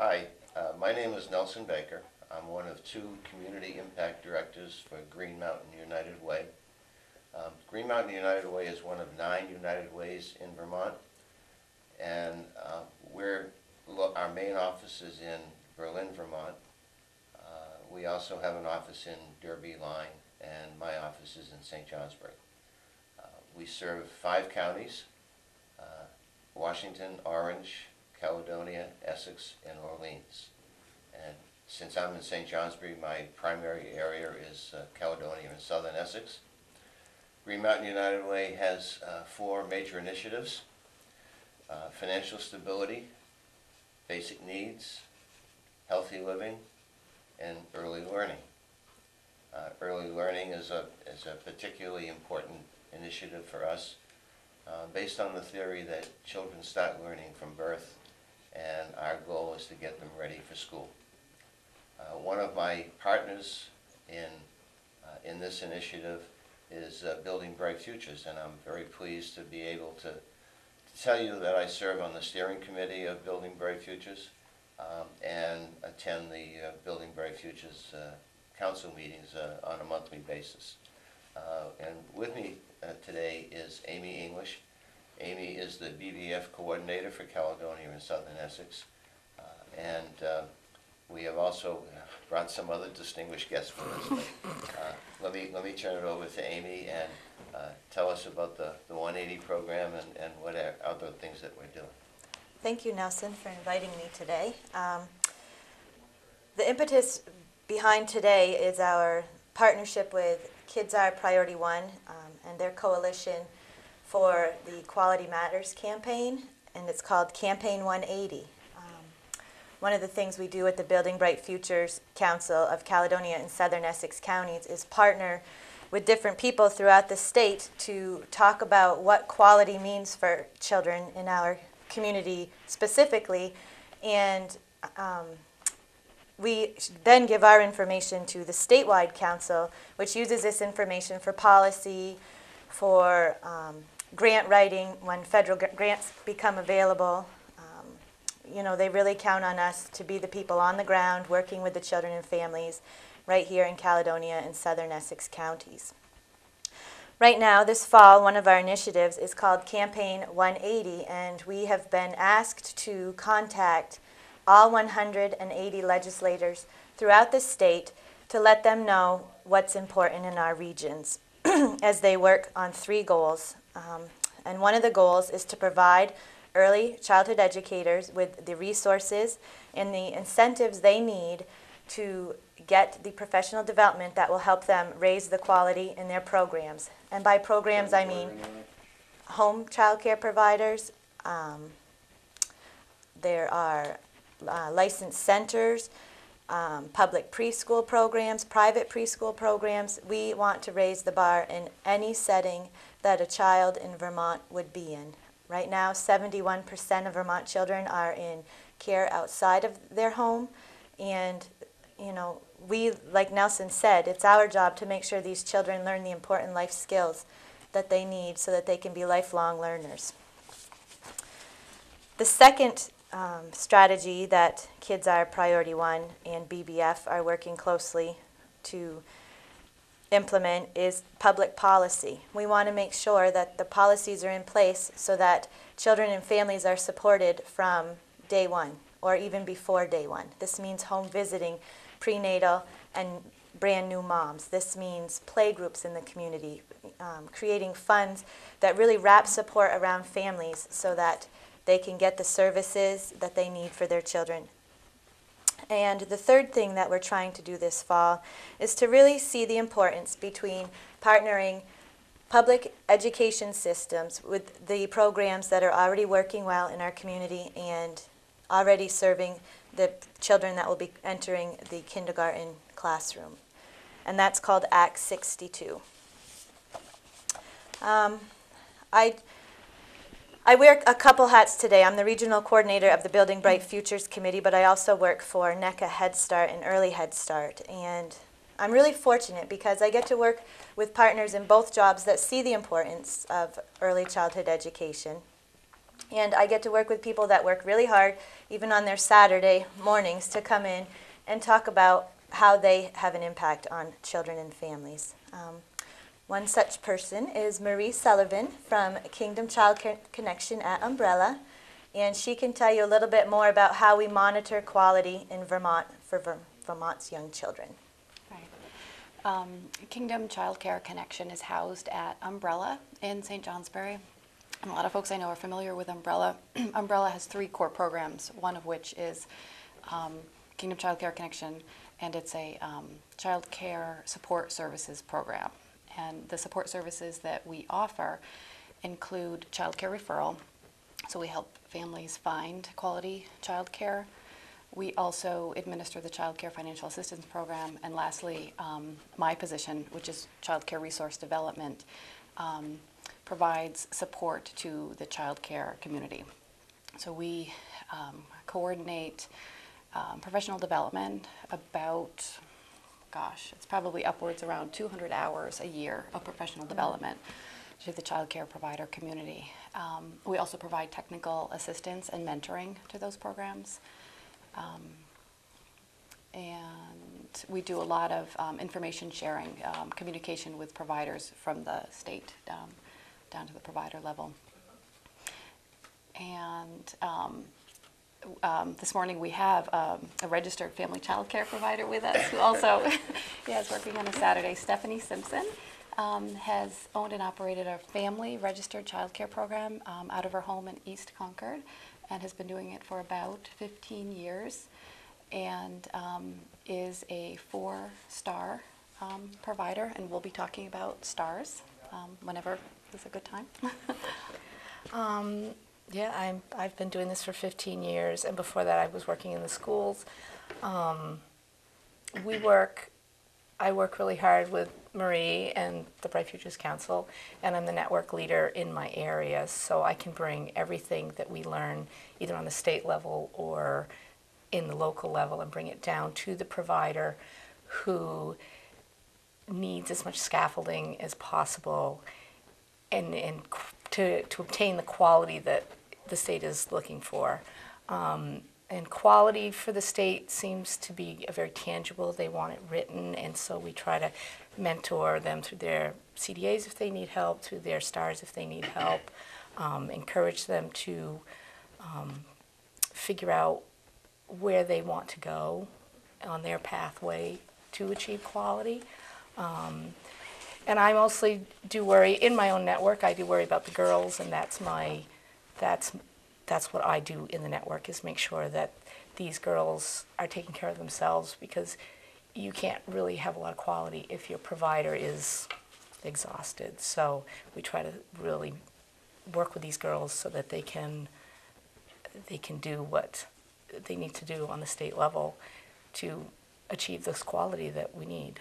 Hi, my name is Nelson Baker. I'm one of two community impact directors for Green Mountain United Way. Green Mountain United Way is one of 9 United Ways in Vermont, and our main office is in Berlin, Vermont. We also have an office in Derby Line, and my office is in St. Johnsbury. We serve 5 counties: Washington, Orange, Caledonia, Essex, and Orleans. And since I'm in St. Johnsbury, my primary area is Caledonia and southern Essex. Green Mountain United Way has 4 major initiatives: financial stability, basic needs, healthy living, and early learning. Early learning is a particularly important initiative for us, based on the theory that children start learning from birth, and our goal is to get them ready for school. One of my partners in this initiative is Building Bright Futures, and I'm very pleased to be able to tell you that I serve on the steering committee of Building Bright Futures and attend the Building Bright Futures council meetings on a monthly basis. And with me today is Amy English. Amy is the BBF coordinator for Caledonia and Southern Essex, and we have also brought some other distinguished guests with us. But, let me turn it over to Amy and tell us about the 180 program and what other things that we're doing. Thank you, Nelson, for inviting me today. The impetus behind today is our partnership with Kids Are Priority One and their coalition for the Quality Matters campaign, and it's called Campaign 180. One of the things we do at the Building Bright Futures Council of Caledonia and Southern Essex counties is partner with different people throughout the state to talk about what quality means for children in our community specifically, and we then give our information to the statewide council, which uses this information for policy, for grant writing when federal grants become available. They really count on us to be the people on the ground working with the children and families right here in Caledonia and Southern Essex counties. Right now, this fall, one of our initiatives is called Campaign 180, and we have been asked to contact all 180 legislators throughout the state to let them know what's important in our regions as they work on 3 goals. And one of the goals is to provide early childhood educators with the resources and the incentives they need to get the professional development that will help them raise the quality in their programs. And by programs, I mean home child care providers. There are licensed centers, public preschool programs, private preschool programs. We want to raise the bar in any setting that a child in Vermont would be in. Right now, 71% of Vermont children are in care outside of their home, and we, like Nelson said, it's our job to make sure these children learn the important life skills that they need so that they can be lifelong learners. The second strategy that Kids Are Priority One and BBF are working closely to implement is public policy. We want to make sure that the policies are in place so that children and families are supported from day one or even before day one. This means home visiting, prenatal, and brand new moms. This means playgroups in the community, creating funds that really wrap support around families so that they can get the services that they need for their children. And the third thing that we're trying to do this fall is to really see the importance between partnering public education systems with the programs that are already working well in our community and already serving the children that will be entering the kindergarten classroom. And that's called Act 62. I wear a couple hats today. I'm the regional coordinator of the Building Bright Futures Committee, but I also work for NECA Head Start and Early Head Start. And I'm really fortunate because I get to work with partners in both jobs that see the importance of early childhood education. And I get to work with people that work really hard, even on their Saturday mornings, to come in and talk about how they have an impact on children and families. One such person is Marie Sullivan from Kingdom Child Connection at Umbrella, and she can tell you a little bit more about how we monitor quality in Vermont for Vermont's young children. Right. Kingdom Child Care Connection is housed at Umbrella in St. Johnsbury. And a lot of folks I know are familiar with Umbrella. Umbrella has 3 core programs, one of which is Kingdom Child Care Connection, and it's a child care support services program. And the support services that we offer include child care referral, so we help families find quality child care. We also administer the Child Care Financial Assistance Program, and lastly, my position, which is Child Care Resource Development, provides support to the child care community. So we coordinate professional development about, gosh, it's probably upwards around 200 hours a year of professional development to the child care provider community. We also provide technical assistance and mentoring to those programs. And we do a lot of information sharing, communication with providers from the state down to the provider level. And this morning we have a registered family child care provider with us who also is working on a Saturday. Stephanie Simpson has owned and operated a family registered child care program out of her home in East Concord, and has been doing it for about 15 years, and is a 4-star provider, and we'll be talking about stars whenever is a good time. Yeah, I've been doing this for 15 years, and before that I was working in the schools. I work really hard with Marie and the Bright Futures Council, and I'm the network leader in my area, so I can bring everything that we learn either on the state level or in the local level and bring it down to the provider who needs as much scaffolding as possible and to obtain the quality that the state is looking for. And quality for the state seems to be very tangible. They want it written, and so we try to mentor them through their CDAs if they need help, through their stars if they need help, encourage them to figure out where they want to go on their pathway to achieve quality. And I mostly do worry, in my own network, I do worry about the girls, and that's what I do in the network, is make sure that these girls are taking care of themselves, because you can't really have a lot of quality if your provider is exhausted. So we try to really work with these girls so that they can do what they need to do on the state level to achieve this quality that we need.